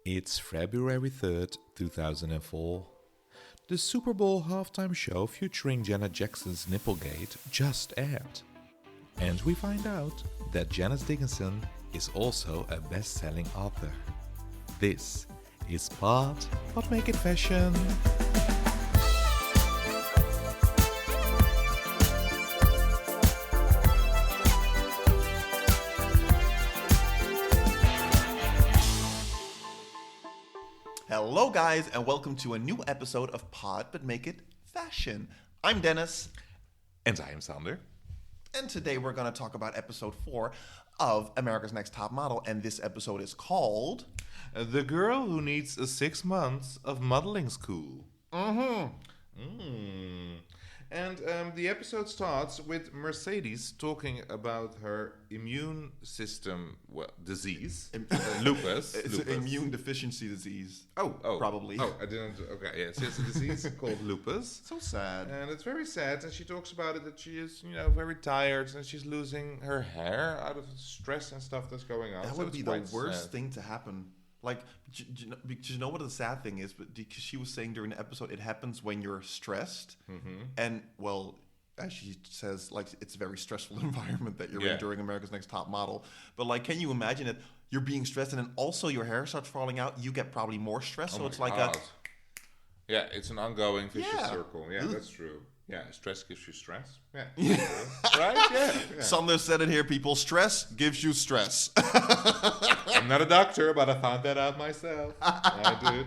It's February 3rd, 2004. The Super Bowl halftime show featuring Janet Jackson's Nipplegate just aired. And we find out that Janice Dickinson is also a best-selling author. This is Pod But Make It Fashion. Hello guys, and welcome to a new episode of Pod But Make It Fashion. I'm Dennis. And I am Sander. And today we're going to talk about episode 4 of America's Next Top Model. And this episode is called... The Girl Who Needs 6 Months of Modeling School. And the episode starts with Mercedes talking about her immune system disease, lupus. It's an immune deficiency disease. Oh, probably. Oh, I didn't. Okay, yeah, it's a disease called lupus. So sad. And it's very sad. And she talks about it that she is, very tired and she's losing her hair out of stress and stuff that's going on. That would be the worst thing to happen. Like, because you know what the sad thing is? But because she was saying during the episode, it happens when you're stressed. Mm-hmm. And, well, as she says, like, it's a very stressful environment that you're in during America's Next Top Model. But, like, can you imagine it? You're being stressed and then also your hair starts falling out. You get probably more stress. So it's like a... Yeah, it's an ongoing vicious circle. Yeah, that's true. Yeah, stress gives you stress. Yeah. Right? Yeah. Sander said it here, people. Stress gives you stress. I'm not a doctor, but I found that out myself. I did.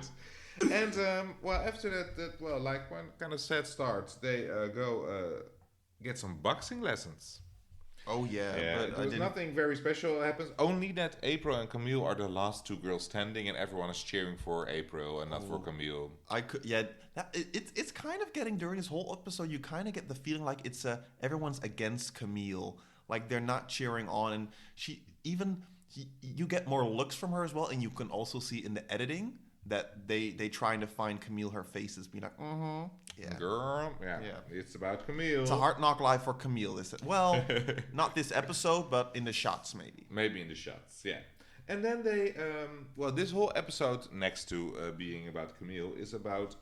And, after that, one kind of sad start. They go get some boxing lessons. Oh, yeah. But there's nothing very special happens. Only that April and Camille are the last two girls standing, and everyone is cheering for April and not for Camille. It's kind of getting, during this whole episode, you kind of get the feeling like it's everyone's against Camille. Like, they're not cheering on, and you get more looks from her as well, and you can also see in the editing that they trying to find Camille, her faces being like, girl, it's about Camille. It's a hard knock life for Camille. Well, not this episode, but in the shots maybe. Maybe in the shots, yeah. And then they, this whole episode, next to being about Camille, is about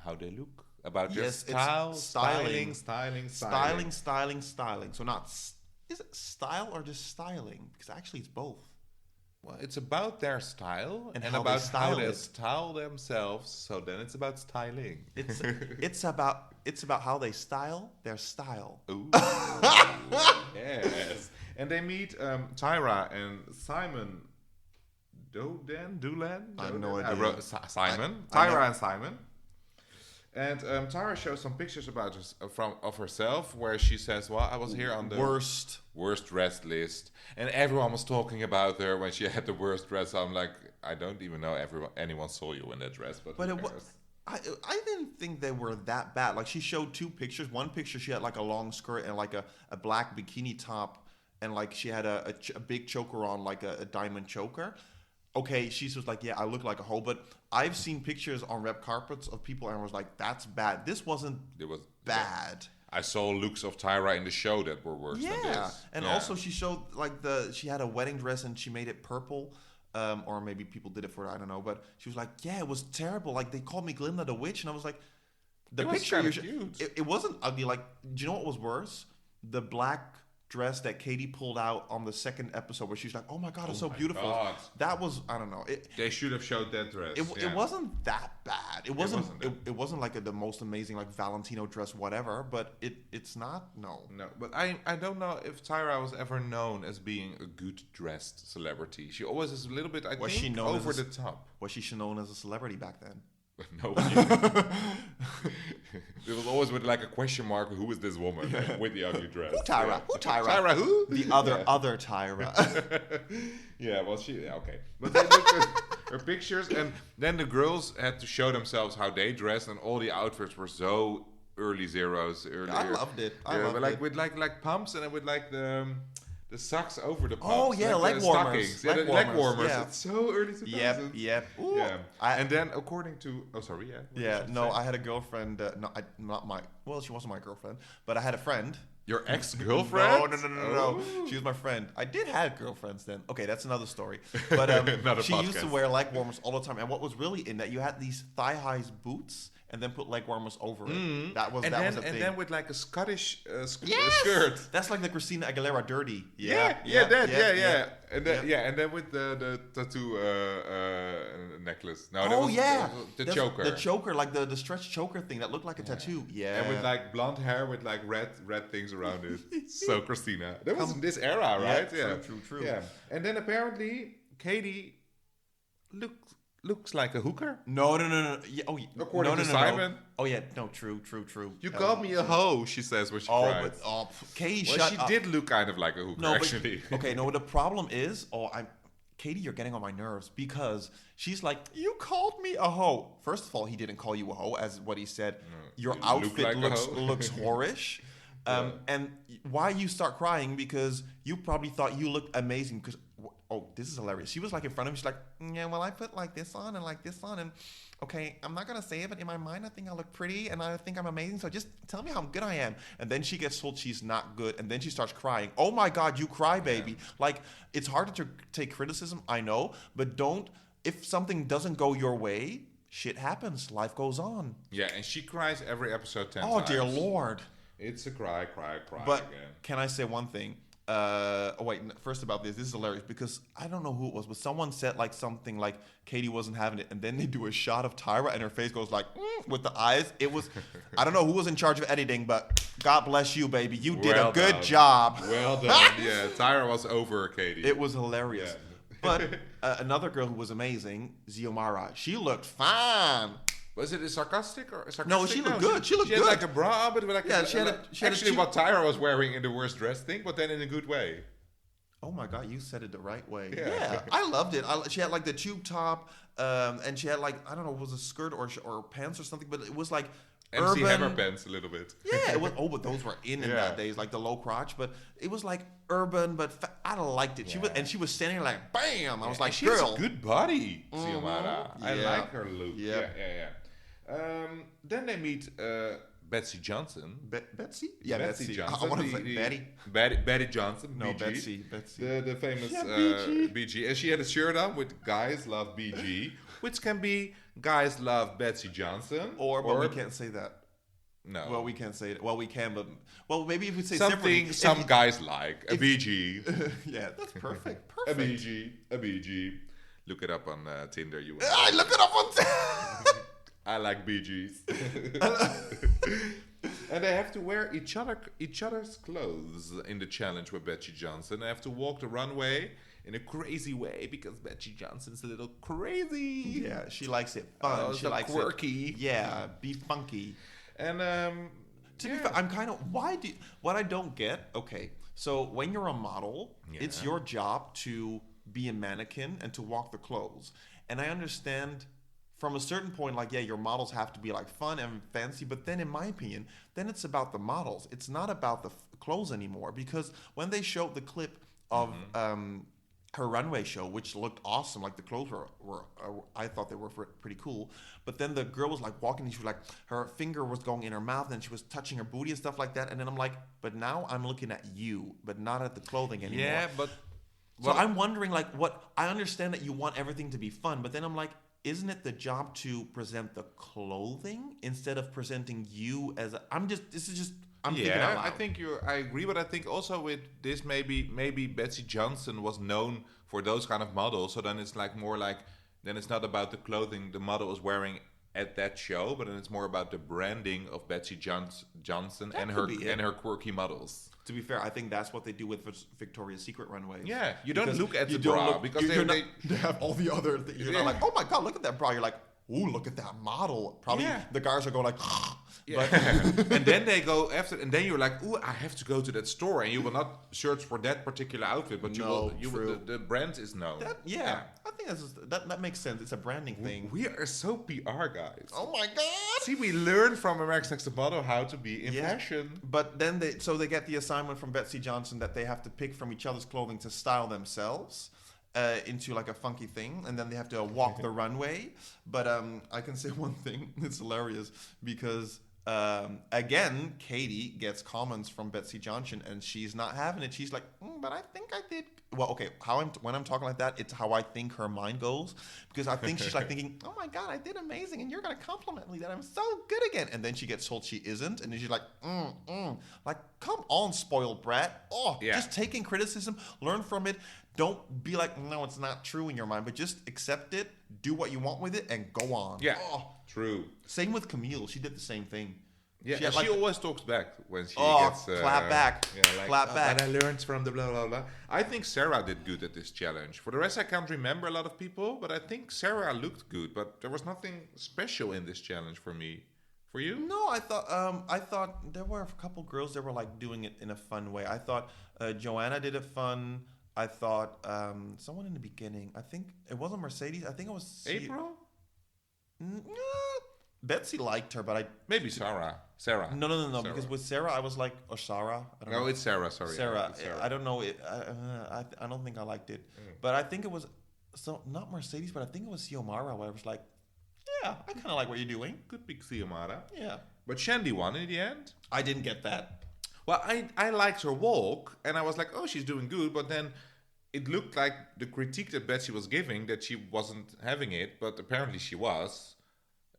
how they look, about their style, styling. So not, is it style or just styling? Because actually it's both. Well, it's about their style and about how they style themselves. So then it's about styling. It's about how they style their style. Ooh, yes. And they meet Tyra and Simon Doonan. I have no idea. Tyra and Simon. And Tyra shows some pictures of herself where she says, well, I was here on the worst dressed list. And everyone was talking about her when she had the worst dress. So I'm like, I don't even know anyone saw you in that dress. But I didn't think they were that bad. Like, she showed two pictures. One picture, she had like a long skirt and like a black bikini top. And like she had a big choker on, like a diamond choker. Okay, she was like, yeah, I look like a hoe, but I've seen pictures on red carpets of people and I was like, that's bad. This wasn't bad. Yeah. I saw looks of Tyra in the show that were worse than this. And also she showed like she had a wedding dress and she made it purple. Or maybe people did it for her, I don't know. But she was like, yeah, it was terrible. Like, they called me Glinda the Witch. And I was like, the picture, it wasn't ugly. Like, do you know what was worse? The black dress that Katie pulled out on the second episode where she's like, oh my god, it's so beautiful. God. That was, I don't know, they should have showed that dress. It wasn't that bad. It wasn't like the most amazing like Valentino dress whatever, but it's not. No, but I don't know if Tyra was ever known as being a good dressed celebrity. She always is a little bit over the top. Was she known as a celebrity back then? No. It was always with like a question mark. Who is this woman with the ugly dress? Who Tyra? Who Tyra? Tyra who? The other Tyra. Okay. But they looked at her pictures, and then the girls had to show themselves how they dressed, and all the outfits were so early zeros. I loved it. With like pumps, and then with like the socks over the pumps. Oh yeah, like leg warmers. Leg warmers. Yeah. It's so early 2000s. Yep. Ooh. Yeah. And then according to, I had a girlfriend. She wasn't my girlfriend, but I had a friend Your ex-girlfriend? No. She was my friend. I did have girlfriends then. Okay, that's another story. But she used to wear leg warmers all the time. And what was really in that, you had these thigh-high boots and then put leg warmers over it. That was a thing. And then with like a Scottish skirt. That's like the Christina Aguilera dirty. Yeah. And then with the tattoo necklace. No, the choker. The choker, like the stretch choker thing that looked like a tattoo. Yeah. And with like blonde hair with like red things around it. So Christina. That was in this era, right? Yeah. True. Yeah. And then apparently Catie looks like a hooker. No. Yeah, according to Simon. No. Oh yeah, no, true. You called me a hoe, she says when she cries. Catie, she did look kind of like a hooker, actually. Okay, no, the problem is, Catie, you're getting on my nerves because she's like, you called me a hoe. First of all, he didn't call you a hoe, as what he said. Your outfit looks whorish. And why you start crying? Because you probably thought you looked amazing. Because this is hilarious. She was like in front of me. She's like, yeah, well, I put like this on and like this on, and okay, I'm not gonna say it, but in my mind, I think I look pretty and I think I'm amazing. So just tell me how good I am. And then she gets told she's not good, and then she starts crying. Oh my God, you cry, baby. Yeah. Like, it's hard to take criticism, I know, but don't. If something doesn't go your way, shit happens. Life goes on. Yeah, and she cries every episode 10 times. Oh dear Lord. It's a cry but again. Can I say one thing? First about this is hilarious because I don't know who it was, but someone said like something like Catie wasn't having it, and then they do a shot of Tyra and her face goes like with the eyes. It was, I don't know who was in charge of editing, but God bless you, baby. You did a good job. Well done. Yeah, Tyra was over Catie. It was hilarious. Yeah. But another girl who was amazing, Xiomara, she looked fine. Was it a sarcastic? No, she looked good. She had like a bra, but like she had what Tyra was wearing in the worst dress thing, but then in a good way. Oh my God, you said it the right way. Yeah, I loved it. She had like the tube top, and she had like, I don't know, it was a skirt or pants or something, but it was like MC Hammer pants a little bit. Yeah, it was. But those were in that days, like the low crotch. But it was like urban, but I liked it. She was standing there like bam. I was like, she girl, has a good body, Xiomara. I like her look. Yeah. Then they meet Betsey Johnson. Betsey? Yeah, Betsey Johnson. I want to say Betty Johnson. No, BG. Betsey. The famous BG. And she had a shirt on with "Guys Love BG," which can be "Guys Love Betsey Johnson," but we can't say that. No. Well, we can't say it. Well, we can, but maybe if we say something some guys like a BG. Yeah, that's perfect. A BG. Look it up on Tinder. I look it up on Tinder. I like BGs. And they have to wear each other's clothes in the challenge with Betsey Johnson. They have to walk the runway in a crazy way because Betsey Johnson's a little crazy. Yeah, she likes it fun. She likes quirky. It. Yeah, be funky. And to be fair, I'm kind of what I don't get. Okay, so when you're a model, it's your job to be a mannequin and to walk the clothes. And I understand. From a certain point, like, your models have to be like fun and fancy, but then in my opinion, then it's about the models. It's not about the clothes anymore, because when they showed the clip of her runway show, which looked awesome, like the clothes were I thought they were pretty cool, but then the girl was like walking and she was like, her finger was going in her mouth and she was touching her booty and stuff like that, and then I'm like, but now I'm looking at you, but not at the clothing anymore. Yeah, but... So I'm wondering, like, I understand that you want everything to be fun, but then I'm like, isn't it the job to present the clothing instead of presenting you as I'm thinking out loud. I agree, but I think also with this, maybe Betsey Johnson was known for those kind of models, so then it's like more like, then it's not about the clothing the model is wearing at that show, but then it's more about the branding of Betsey Johnson and her quirky models. To be fair, I think that's what they do with Victoria's Secret runways. Yeah, you don't look at the bra because they have all the other things. You're not like, oh my God, look at that bra. You're like, ooh, look at that model. Probably the guys are going like, and then they go after, and then you're like, ooh, I have to go to that store, and you will not search for that particular outfit, but the brand is known. I think that makes sense. It's a branding thing. We are so PR guys. Oh my God! See, we learn from America's Next Top Model how to be in fashion. But then they get the assignment from Betsey Johnson that they have to pick from each other's clothing to style themselves into like a funky thing, and then they have to walk the runway. But I can say one thing. It's hilarious because Again, Catie gets comments from Betsey Johnson, and she's not having it. She's like, but I think I did. Well, okay, when I'm talking like that, it's how I think her mind goes. Because I think she's like thinking, oh my God, I did amazing, and you're going to compliment me that I'm so good again. And then she gets told she isn't, and then she's like, Like, come on, spoiled brat. Just taking criticism, learn from it. Don't be like, no, it's not true in your mind, but just accept it, do what you want with it, and go on. Yeah, true. Same with Camille. She did the same thing. Yeah, she always talks back when she gets... clap back. Clap back. And I learned from the blah, blah, blah. I think Sarah did good at this challenge. For the rest, I can't remember a lot of people, but I think Sarah looked good. But there was nothing special in this challenge for me. For you? No, I thought there were a couple girls that were like doing it in a fun way. I thought Joanna did it fun. I thought someone in the beginning, I think it wasn't Mercedes. I think it was... April? Betsey liked her, but maybe Sarah. No. Sarah. Because with Sarah, I was like, or Sarah. I don't know. It's Sarah. Sorry. Sarah. I don't know. I don't think I liked it, but I think it was not Mercedes, but I think it was Xiomara. Where I was like, yeah, I kind of like what you're doing. Could be Xiomara. Yeah. But Shandy won in the end. I didn't get that. Well, I liked her walk, and I was like, oh, she's doing good, but then it looked like the critique that Betsey was giving that she wasn't having it, but apparently she was.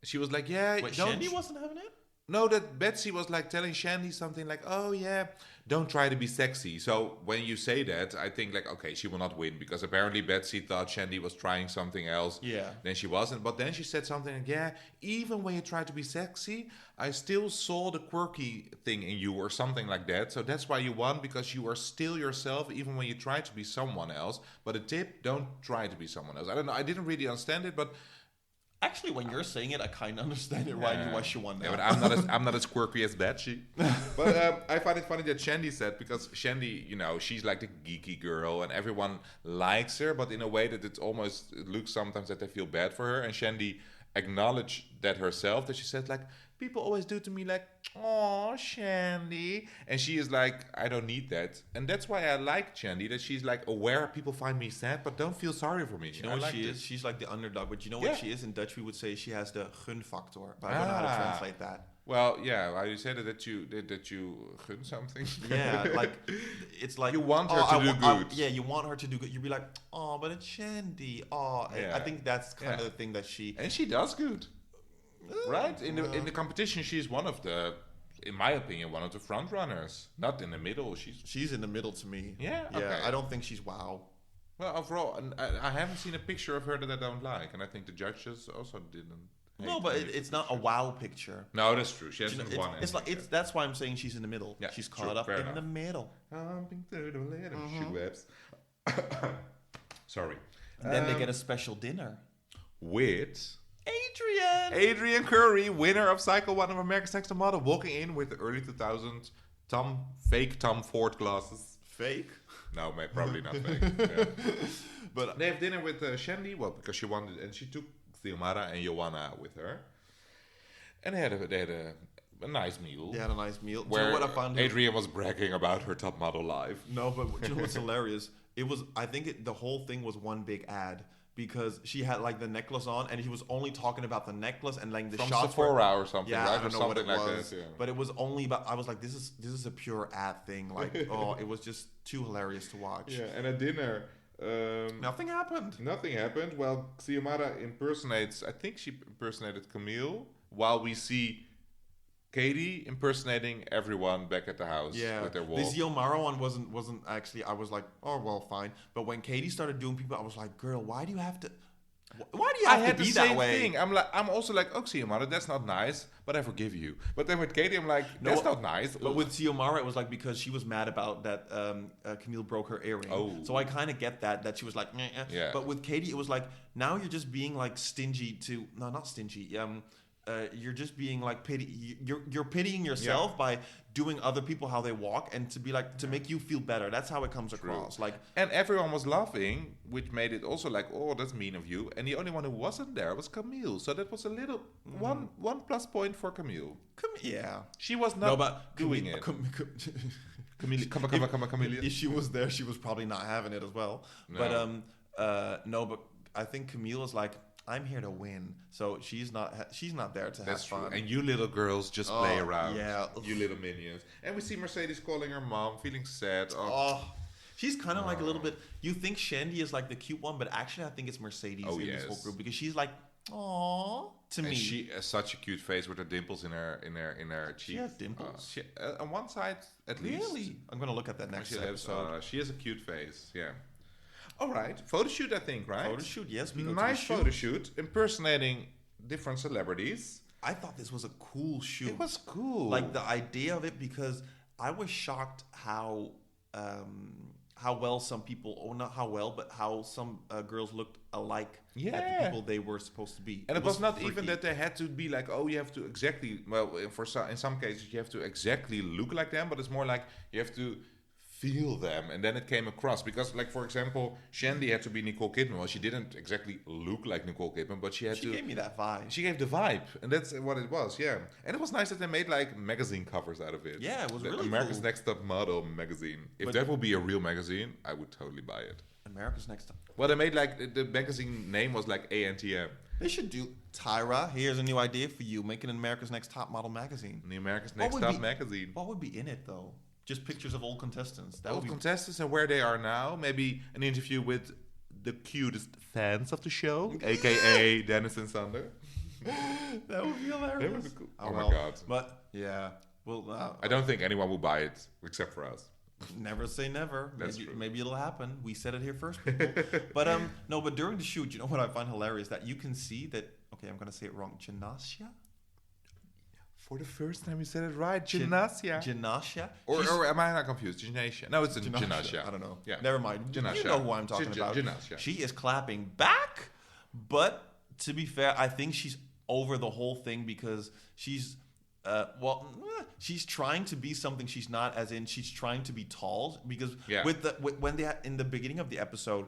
She was like, yeah... Wait, Shandy wasn't having it? No, that Betsey was like telling Shandy something like, oh yeah, don't try to be sexy. So when you say that, I think like, okay, she will not win because apparently Betsey thought Shandy was trying something else. Yeah. Then she wasn't. But then she said something like, yeah, even when you try to be sexy, I still saw the quirky thing in you or something like that. So that's why you won, because you are still yourself even when you try to be someone else. But a tip, don't try to be someone else. I don't know. I didn't really understand it, but... Actually, when you're saying it, I kind of understand it why she won that. Yeah, but I'm not as quirky as Betsey. But I find it funny that Shandy said, because Shandy, you know, she's like the geeky girl and everyone likes her, but in a way that it looks sometimes that they feel bad for her. And Shandy acknowledged that herself, that she said like, people always do to me like, oh, Shandy. And she is like, I don't need that. And that's why I like Shandy, that she's like aware people find me sad, but don't feel sorry for me. You know what she is? She's like the underdog. But you know what she is? In Dutch, we would say she has the gunfactor. But I don't know how to translate that. Well, yeah, how you said it, that you gun something. Yeah, like, it's like... You want her to do good. Yeah, you want her to do good. You'd be like, oh, but it's Shandy. Oh, yeah. I think that's kind of the thing that she... And she does good. Right? In the competition, she's one of the, in my opinion, one of the front runners. Not in the middle. She's in the middle to me. Yeah? Yeah, okay. I don't think she's wow. Well, overall, I haven't seen a picture of her that I don't like. And I think the judges also didn't. No, but it's not a wow picture. No, that's true. She hasn't won anything. That's why I'm saying she's in the middle. Yeah, she's caught up in the middle. Humping through the little shoe-webs. Sorry. And then they get a special dinner. With... Adrian Curry, winner of Cycle 1 of America's Next Top Model, walking in with the early 2000s fake Tom Ford glasses. Fake? No, probably not fake. Yeah. But they have dinner with Shandy, well, because she wanted, and she took Xiomara and Joanna with her. And they had a nice meal. They had a nice meal. Where what I found Adrian was bragging about her top model life. No, but you know what's hilarious? It was, I think the whole thing was one big ad. Because she had like the necklace on, and he was only talking about the necklace and like the from shots. Sephora or something, yeah, right? I don't know or what it like was, that, yeah. But it was only about. I was like, this is a pure ad thing. Like, it was just too hilarious to watch. Yeah, and at dinner, nothing happened. Nothing happened. Well, Xiomara impersonates. I think she impersonated Camille, while we see Catie impersonating everyone back at the house with their walk. The Xiomara one wasn't actually. I was like, oh well, fine. But when Catie started doing people, I was like, girl, why do you have to? Why do you have to be that way? Thing. I'm also like, oh, Xiomara, that's not nice, but I forgive you. But then with Catie, I'm like, that's not nice. But with Xiomara, it was like because she was mad about that Camille broke her earring. Oh. So I kind of get that she was like, meh. Yeah. But with Catie, it was like, now you're just being like stingy to, no, not stingy. You're just being like you're pitying yourself by doing other people how they walk, and to be like to make you feel better. That's how it comes across. Like, and everyone was laughing, which made it also like, oh, that's mean of you. And the only one who wasn't there was Camille. So that was a little one plus point for Camille. Yeah, she was not doing it. Camille. If she was there, she was probably not having it as well. No. But but I think Camille is like, I'm here to win. So she's not there to That's have true. fun. And you little girls just play around. Yeah. You little minions. And we see Mercedes calling her mom, feeling sad. She's kind of like a little bit. You think Shandy is like the cute one, but actually I think it's Mercedes in this whole group because she's like, "Aw," to me. She has such a cute face with her dimples in her cheeks. She has dimples. On one side, at least. Really? I'm gonna look at that next episode. She has a cute face. Yeah. All right, photo shoot. I think Photo shoot. Yes, we go nice to the photo shoot impersonating different celebrities. I thought this was a cool shoot. It was cool. Like the idea of it, because I was shocked how well some people, or not how well, but how some girls looked alike at the people they were supposed to be. And it was not even that they had to be like, oh, you have to exactly, well, in some cases you have to exactly look like them, but it's more like you have to feel them, and then it came across. Because, like, for example, Shandy had to be Nicole Kidman. Well, she didn't exactly look like Nicole Kidman, but she gave me that vibe. She gave the vibe, and that's what it was, yeah. And it was nice that they made, like, magazine covers out of it. Yeah, it was really America's cool. Next Top Model magazine. If that would be a real magazine, I would totally buy it. America's Next Top. Well, they made, like, the magazine name was, like, ANTM. They should do, Tyra, here's a new idea for you. Make an America's Next Top Model magazine. The America's Next Top magazine. What would be in it, though? Just pictures of old contestants. Contestants and where they are now. Maybe an interview with the cutest fans of the show, a.k.a. Dennis and Sander. That would be hilarious. That would be cool. Oh my God. But, yeah. Well, I don't think anyone will buy it except for us. Never say never. That's true. Maybe it'll happen. We said it here first, people. But no, but during the shoot, you know what I find hilarious? That you can see that, okay, I'm going to say it wrong, Gymnasia? For the first time you said it right. Gymnasia. Gymnasia? Or am I not confused? Gymnasia. No, it's Gymnasia. I don't know. Yeah. Never mind. Gymnasia. You know who I'm talking about. Gymnasia. She is clapping back. But to be fair, I think she's over the whole thing because she's, she's trying to be something she's not, as in she's trying to be tall. Because when they in the beginning of the episode,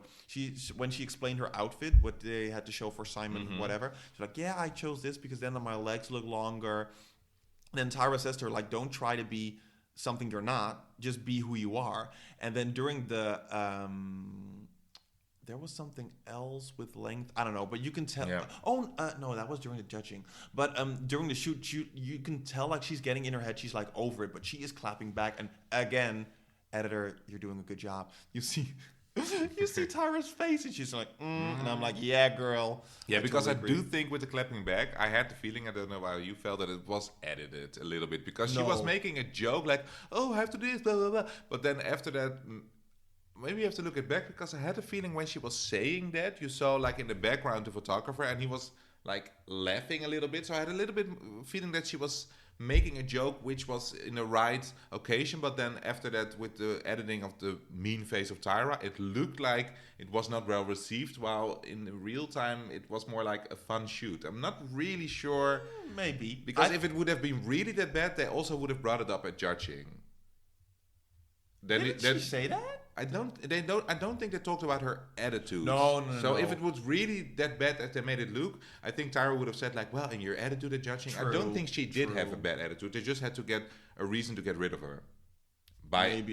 when she explained her outfit, what they had to show for Simon, whatever, she's like, yeah, I chose this because then my legs look longer. Then Tyra says to her, like, don't try to be something you're not. Just be who you are. And then during the... there was something else with length. I don't know, but you can tell... Yeah. No, that was during the judging. But during the shoot, you can tell, like, she's getting in her head. She's, like, over it, but she is clapping back. And again, editor, you're doing a good job. You see Tyra's face, and she's like, and I'm like, yeah, girl. Yeah, because I do think with the clapping back, I had the feeling, I don't know how you felt, that it was edited a little bit. Because she was making a joke, like, oh, I have to do this, blah, blah, blah. But then after that... Maybe you have to look it back, because I had a feeling when she was saying that, you saw, like, in the background the photographer, and he was, like, laughing a little bit. So I had a little bit feeling that she was making a joke which was in the right occasion, but then after that, with the editing of the mean face of Tyra, it looked like it was not well received, while in the real time it was more like a fun shoot. I'm not really sure. Maybe. Because if it would have been really that bad, they also would have brought it up at judging. Didn't she say that? I don't think they talked about her attitude. No. So if it was really that bad as they made it look, I think Tyra would have said, like, well, in your attitude at judging, I don't think she did have a bad attitude. They just had to get a reason to get rid of her. By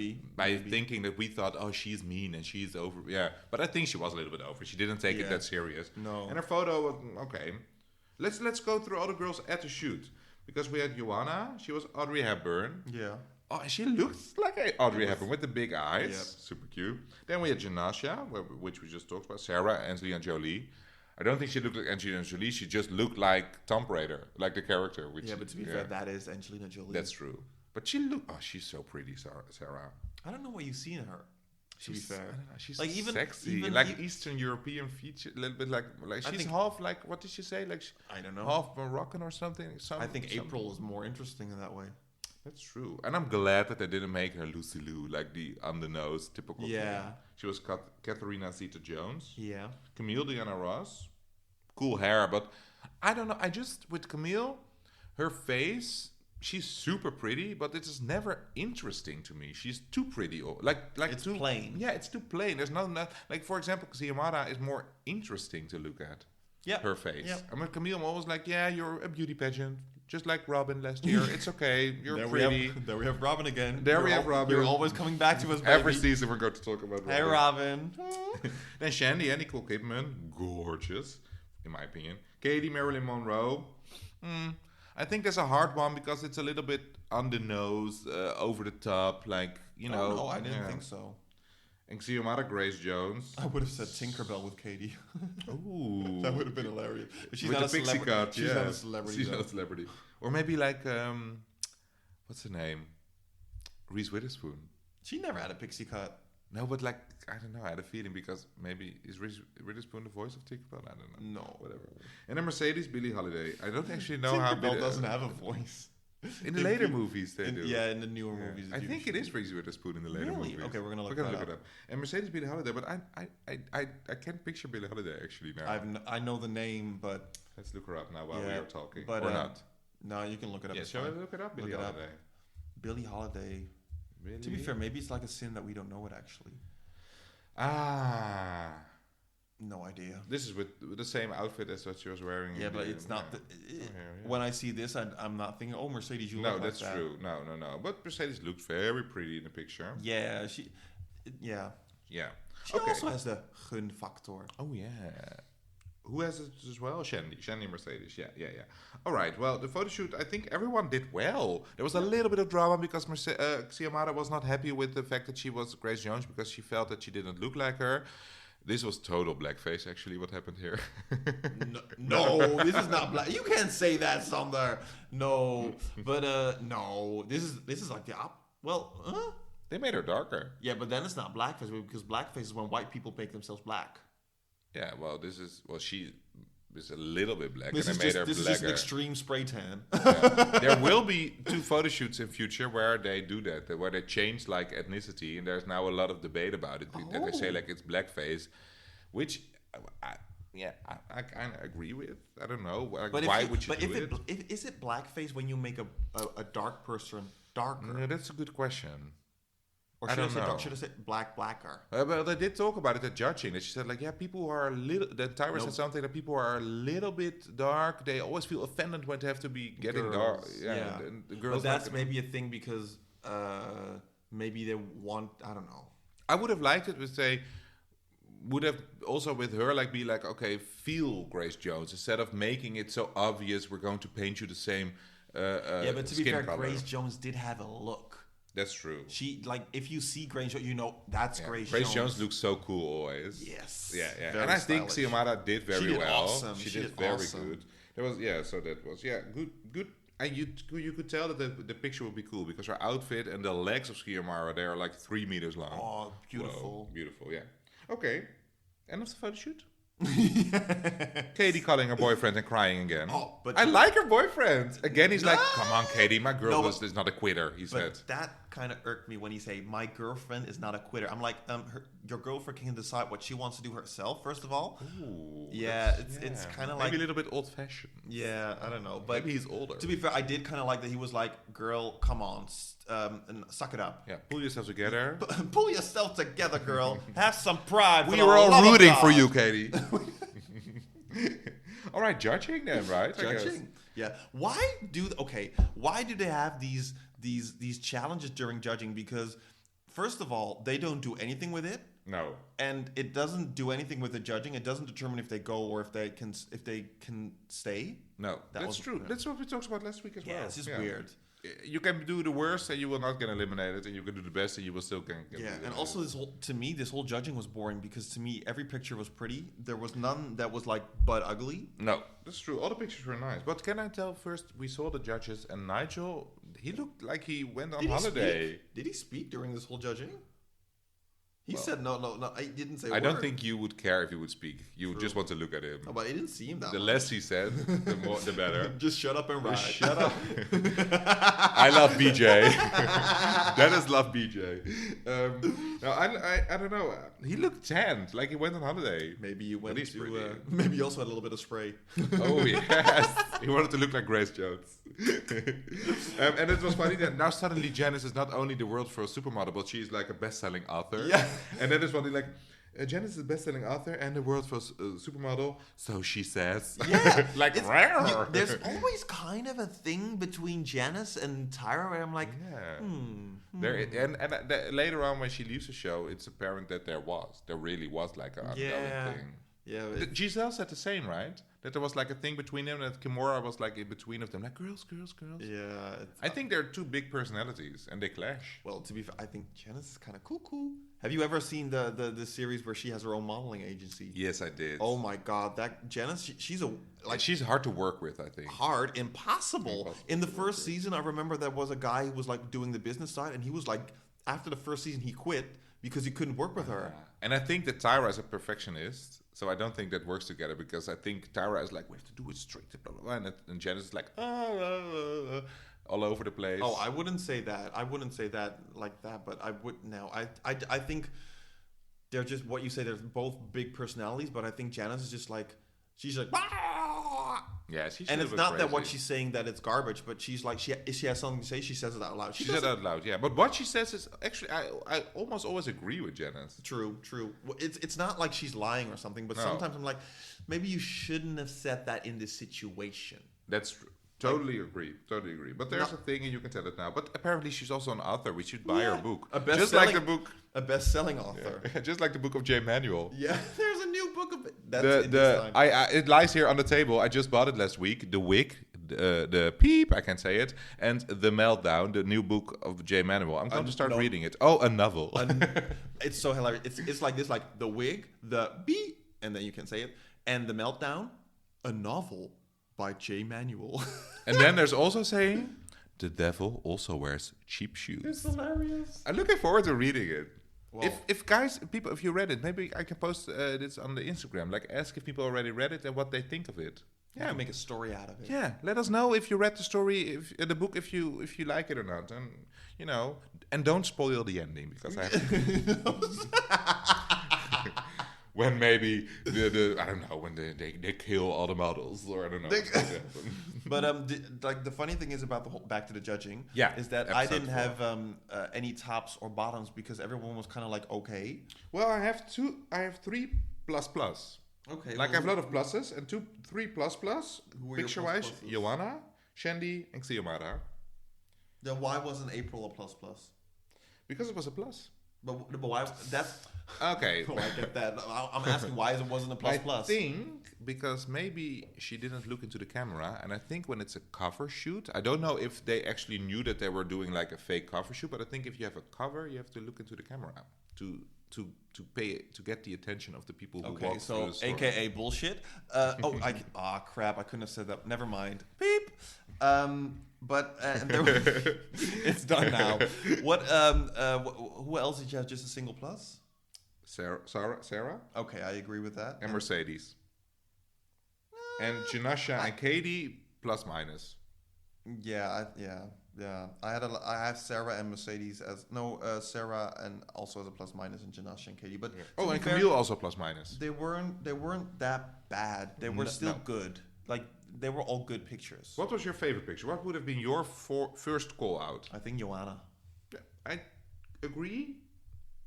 thinking that we thought, oh, she's mean and she's over. Yeah. But I think she was a little bit over. She didn't take it that serious. No. And her photo was okay. Let's go through all the girls at the shoot. Because we had Joanna, she was Audrey Hepburn. Yeah. Oh, she looked like Audrey Hepburn with the big eyes. Yep. Super cute. Then we had Gymnasia, which we just talked about. Sarah, Angelina Jolie. I don't think she looked like Angelina Jolie. She just looked like Tomb Raider, like the character. But to be fair, that is Angelina Jolie. That's true. But she looked... Oh, she's so pretty, Sarah. I don't know what you see in her, to be fair. I don't know. She's like sexy. Like Eastern European feature. A little bit like she's half like... What did she say? Like I don't know. Half Moroccan or something. I think April is more interesting in that way. That's true. And I'm glad that they didn't make her Lucy Liu, like the on-the-nose typical thing. She was Katharina Zeta-Jones. Yeah. Camille Diana Ross. Cool hair, but I don't know. With Camille, her face, she's super pretty, but it is never interesting to me. She's too pretty. Like it's too plain. Yeah, it's too plain. There's like, for example, Xiomara is more interesting to look at. Yeah. Her face. Yeah. I mean, Camille, I'm always like, yeah, you're a beauty pageant. Just like Robin last year. It's okay. You're pretty. There we have Robin again. We have Robin. You're always coming back to us, baby. Every season we're going to talk about Robin. Hey, Robin. Then Shandy and Nicole Kidman. Gorgeous. in my opinion. Katie, Marilyn Monroe. I think that's a hard one because it's a little bit on the nose, over the top, like, you know. No, I didn't think so. And Xiomara, Grace Jones. I would have said Tinkerbell with Katie. Ooh. That would have been hilarious. But she's with not the a pixie celebrity. cut, She's not a celebrity. She's not a celebrity. Or maybe like, what's her name? Reese Witherspoon. She never had a pixie cut. No, but like, I don't know. I had a feeling because maybe is Reese Witherspoon the voice of Tinkerbell? I don't know. No. Whatever. And then Mercedes, Billie Holiday. I don't actually know how Tinkerbell doesn't have a voice. In the later movies, they do. Yeah, in the newer movies. I think it is Reese Witherspoon in the later movies. Okay, we're gonna look it up. And Mercedes Billie Holiday, but I can't picture Billie Holiday actually now. I know the name, but let's look her up now while we are talking. But, or not? No, you can look it up. Yeah, shall I look it up? Billie Holiday. Billie Holiday. Really? To be fair, maybe it's like a sin that we don't know it actually. No idea. This is with the same outfit as what she was wearing. Yeah, but it's not. When I see this, I'm not thinking, "Oh, Mercedes, you look like that." No, that's true. No. But Mercedes looked very pretty in the picture. Yeah, Yeah. She also has the gun factor. Oh yeah. Who has it as well? Shandy Mercedes. Yeah. All right. Well, the photo shoot, I think everyone did well. There was a little bit of drama because Xiomara was not happy with the fact that she was Grace Jones because she felt that she didn't look like her. This was total blackface, actually, what happened here. No, this is not black. You can't say that, Sander. No, but no, this is like the They made her darker. Yeah, but then it's not blackface because blackface is when white people make themselves black. Yeah, well, she is a little bit black, this and they made her blacker. This is an extreme spray tan. There will be 2 photo shoots in future where they do that, where they change like ethnicity, and there's now a lot of debate about it. That they say like it's blackface, which I kind of agree with. I don't know. Like, why would you do it? Is it blackface when you make a dark person darker? Yeah, that's a good question. Or should I say blacker? Well, they did talk about it at judging. That she said, like, yeah, people are a little... That Tyra said something that people are a little bit dark. They always feel offended when they have to be getting dark. Yeah. And the girls but that's maybe a thing because maybe they want... I don't know. I would have liked it would have also with her be like, okay, feel Grace Jones. Instead of making it so obvious, we're going to paint you the same but to be fair, color. Grace Jones did have a look. That's true. She if you see Grace Jones, you know that's Grace Jones. Grace Jones looks so cool always. Yes. Yeah. And I think Xiomara did very well. Awesome. She did very good. There was so that was good. And you could tell that the picture would be cool because her outfit and the legs of Xiomara, they are like 3 meters long. Oh, beautiful. Whoa, beautiful, yeah. Okay. End of the photo shoot. Katie calling her boyfriend and crying again. Oh, but I like her boyfriend. Again, he's like, come on, Katie, my girl is not a quitter, he said. But that kind of irked me when he say, my girlfriend is not a quitter. I'm like, your girlfriend can decide what she wants to do herself, first of all. Ooh, it's kind of like... Maybe a little bit old-fashioned. Yeah, I don't know. But maybe he's older. To be fair, I did kind of like that he was like, girl, come on, and suck it up. Yeah, pull yourself together. Pull yourself together, girl. Have some pride. We are all rooting for you, Katie. All right, judging then, right? Judging, yeah. Why do they have these challenges during judging? Because first of all, they don't do anything with it. No. And it doesn't do anything with the judging. It doesn't determine if they go or if they can stay. No, that's true. That's what we talked about last week as well. Yeah, it's just weird. You can do the worst and you will not get eliminated, and you can do the best and you will still get eliminated. And also this whole judging was boring because to me every picture was pretty. There was none that was like butt ugly. No, that's true. All the pictures were nice. But can I tell first, we saw the judges and Nigel, he looked like he went on holiday. Did he speak during this whole judging? He said no. I didn't say. I don't think you would care if he would speak. You would just want to look at him. Oh, but I didn't see him that The much. less he said, the better. Just shut up and ride. Shut up. I love BJ. Dennis loved BJ. No, I don't know. He looked tanned, like he went on holiday. Maybe you went to. Maybe he also had a little bit of spray. Oh yes, he wanted to look like Grace Jones. And it was funny that now suddenly Janice is not only the world's first supermodel, but she's like a best-selling author. Yeah. And then it's funny like. Janice is a best-selling author and the world's first supermodel, so she says. Yeah, like rare. There's always kind of a thing between Janice and Tyra where I'm like, There, later on when she leaves the show, it's apparent that there really was like an ongoing thing. Yeah. Giselle said the same, right? That there was like a thing between them, that Kimura was like in between of them, like girls. Yeah. I think they're two big personalities and they clash. Well, to be fair, I think Janice is kind of cool. Have you ever seen the series where she has her own modeling agency? Yes, I did. Oh my God, that Janice, she's she's hard to work with, I think. Hard, impossible. In the first season, I remember there was a guy who was like doing the business side, and he was like, after the first season, he quit because he couldn't work with her. And I think that Tyra is a perfectionist, so I don't think that works together, because I think Tyra is like, we have to do it straight, blah, blah, blah, and Janice is like, all over the place. Oh, I wouldn't say that. I wouldn't say that like that, but I would now. I think they're just what you say. They're both big personalities, but I think Janice is just like, she's like, yeah, she's and a it's bit not crazy. that what she's saying that it's garbage, but she's like, if she has something to say, she says it out loud. She said it out loud, yeah. But what she says is actually, I almost always agree with Janice. True. Well, it's not like she's lying or something, but sometimes I'm like, maybe you shouldn't have said that in this situation. That's true. Totally agree. But there's a thing, and you can tell it now. But apparently, she's also an author. We should buy her book. A best-selling author. Yeah, just like the book of J. Manuel. Yeah, there's a new book of it. That's it lies here on the table. I just bought it last week. The Wig, the Peep, I can say it, and The Meltdown, the new book of J. Manuel. I'm going to start reading it. Oh, a novel. It's so hilarious. It's like this, like The Wig, the Beep, and then you can say it, and The Meltdown, a novel by J. Manuel. And then there's also saying, the devil also wears cheap shoes. It's hilarious. I'm looking forward to reading it. Well, if you read it, maybe I can post this on the Instagram. Like, ask if people already read it and what they think of it. Yeah, make a story out of it. Yeah, let us know if you read the story, the book, if you like it or not, and and don't spoil the ending, because I when maybe the I don't know, when they kill all the models, or I don't know. But the funny thing is about the whole, back to the judging, is that I didn't have any tops or bottoms, because everyone was kind of like, okay. Well, I have 3 plus. Okay. Like, I have a lot of pluses and 3 plus. Picture wise, Joanna, Shandy, and Xiomara. Then why wasn't April a plus? Because it was a plus. But why? That's okay. I get that. I'm asking why it wasn't a plus. I think because maybe she didn't look into the camera, and I think when it's a cover shoot, I don't know if they actually knew that they were doing like a fake cover shoot, but I think if you have a cover, you have to look into the camera to get the attention of the people who walk through the store. AKA bullshit. Crap! I couldn't have said that. Never mind. Beep. But it's done now. What? Who else did you have? Just a single plus? Sarah. Okay, I agree with that. And Mercedes. And Janasha and Katie plus minus. Yeah. I have Sarah and Mercedes as Sarah and also as a plus minus, and Janasha and Katie. But and Camille also plus minus. They weren't that bad. They were still good. Like, they were all good pictures. What was your favorite picture? What would have been your first call out? I think Joanna. Yeah, I agree.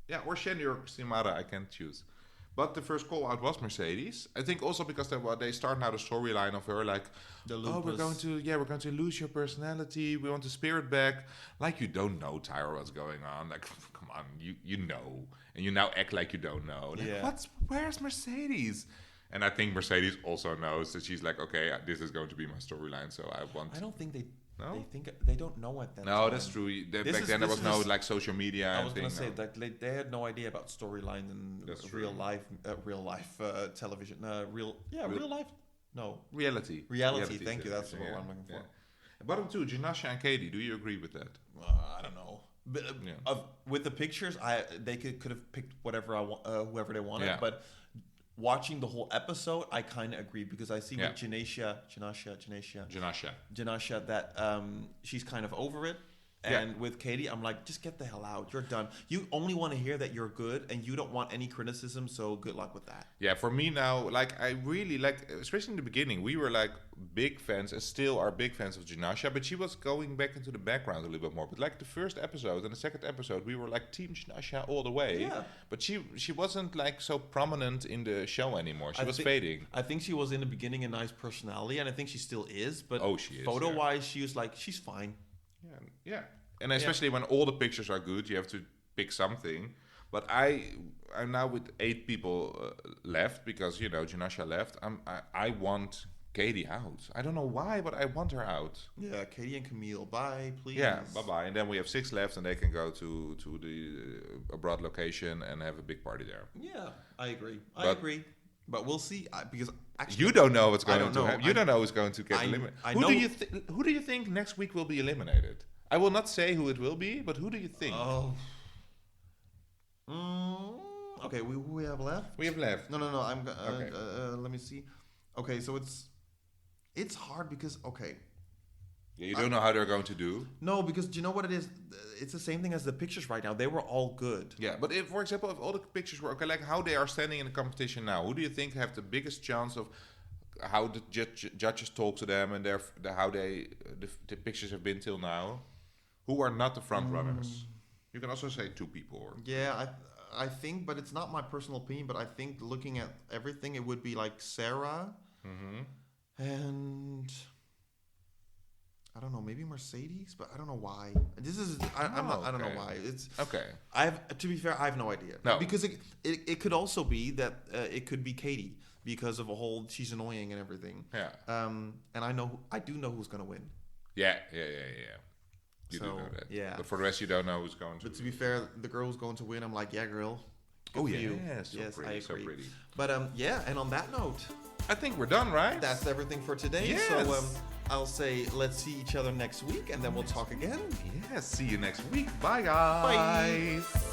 Yeah, or Shandy or Xiomara, I can't choose. But the first call out was Mercedes. I think also because they start now the storyline of her like, we're going to lose your personality. We want the spirit back. Like, you don't know, Tyra, what's going on. Like, come on, you know, and you now act like you don't know. Like, where's Mercedes? And I think Mercedes also knows that she's like, okay, this is going to be my storyline, so I don't think they don't know at that time. No, that's true. Back then there was no like social media. I was going to say that they had no idea about storyline and real life television. Real life. No, reality. Thank you. That's the word I'm looking for. Yeah. Bottom 2, Janasha and Katie. Do you agree with that? I don't know. But, with the pictures, they could have picked whatever whoever they wanted, but. Watching the whole episode, I kind of agree, because I see with Janasha that she's kind of over it. And with Katie, I'm like, just get the hell out. You're done. You only want to hear that you're good, and you don't want any criticism, so good luck with that. Yeah, for me now, like, I really like, especially in the beginning, we were like big fans, and still are big fans of Janasha, but she was going back into the background a little bit more. But like the first episode and the second episode, we were like Team Janasha all the way. Yeah. But she wasn't like so prominent in the show anymore. She was fading. I think she was in the beginning a nice personality, and I think she still is. But she is, photo-wise, she was like, she's fine. Yeah. And especially when all the pictures are good, you have to pick something. But I'm now with 8 people left because Janasha left. I want Catie out. I don't know why, but I want her out. Yeah, Catie and Camille, bye, please. Yeah, bye. And then we have 6 left, and they can go to the abroad location and have a big party there. Yeah, I agree. I agree. But we'll see because actually you don't know what's going to happen. You don't know who's going to get eliminated. Who do you think next week will be eliminated? I will not say who it will be, but who do you think? Oh. Okay, who we have left? We have left. No. I'm. Okay. Let me see. Okay, so it's hard because Yeah, you don't know how they're going to do. No, because do you know what it is? It's the same thing as the pictures right now. They were all good. Yeah, but if, for example, if all the pictures were okay, like how they are standing in the competition now, who do you think have the biggest chance of how the judges talk to them and how the pictures have been till now? Who are not the front runners? You can also say 2 people. Yeah, I think, but it's not my personal opinion, but I think looking at everything, it would be like Sarah and I don't know, maybe Mercedes, but I don't know why. This is I don't know why. It's okay. To be fair, I have no idea. No, because it could also be that it could be Catie because of a whole she's annoying and everything. Yeah. And I do know who's gonna win. Yeah. You do know that. Yeah. But for the rest, you don't know who's going to. But to be fair, the girl who's going to win, I'm like, yeah, girl. Good for you. you. Yes, pretty, I agree. So pretty. But yeah, and on that note, I think we're done, right? That's everything for today. Yes. So I'll say let's see each other next week, and then we'll talk again. Yes. See you next week. Bye, guys. Bye.